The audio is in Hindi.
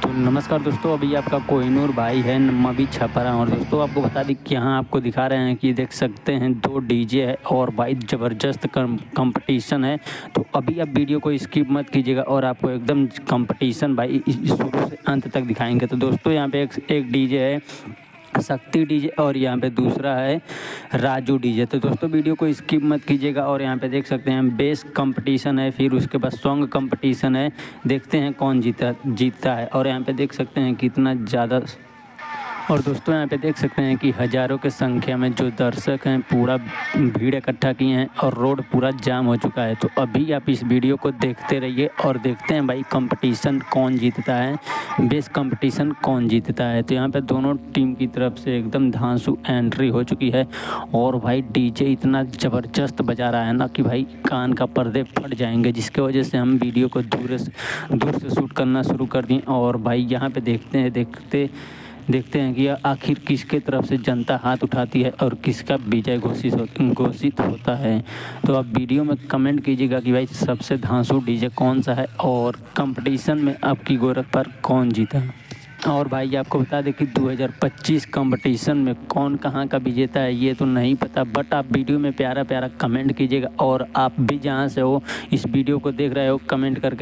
तो नमस्कार दोस्तों, अभी आपका कोहिनूर भाई है नम्मा छपरा। और दोस्तों आपको बता दें कि यहाँ आपको दिखा रहे हैं कि देख सकते हैं 2 डीजे है और भाई ज़बरदस्त कंपटीशन है। तो अभी आप वीडियो को स्किप मत कीजिएगा और आपको एकदम कंपटीशन भाई शुरू से अंत तक दिखाएंगे। तो दोस्तों यहाँ पे एक डीजे है शक्ति डीजे और यहाँ पे दूसरा है राजू डीजे। तो दोस्तों वीडियो को स्किप मत कीजिएगा। और यहाँ पे देख सकते हैं बेस कंपटीशन है, फिर उसके बाद सॉन्ग कंपटीशन है। देखते हैं कौन जीतता है। और यहाँ पे देख सकते हैं कितना ज़्यादा। और दोस्तों यहाँ पे देख सकते हैं कि हज़ारों के संख्या में जो दर्शक हैं पूरा भीड़ इकट्ठा किए हैं और रोड पूरा जाम हो चुका है। तो अभी आप इस वीडियो को देखते रहिए और देखते हैं भाई कंपटीशन कौन जीतता है, बेस्ट कंपटीशन कौन जीतता है। तो यहाँ पे दोनों टीम की तरफ से एकदम धांसू एंट्री हो चुकी है। और भाई डीजे इतना ज़बरदस्त बजा रहा है ना कि भाई कान का पर्दे फट जाएंगे, जिसके वजह से हम वीडियो को दूर से शूट करना शुरू कर दिए। और भाई यहाँ पे देखते हैं कि आखिर किसके तरफ से जनता हाथ उठाती है और किसका विजय घोषित होता है। तो आप वीडियो में कमेंट कीजिएगा कि भाई सबसे धांसू डीजे कौन सा है और कंपटीशन में आपकी गोरख पर कौन जीता है। और भाई आपको बता दें कि 2025 कंपटीशन में कौन कहाँ का विजेता है ये तो नहीं पता, बट आप वीडियो में प्यारा प्यारा कमेंट कीजिएगा। और आप भी जहाँ से हो इस वीडियो को देख रहे हो कमेंट करके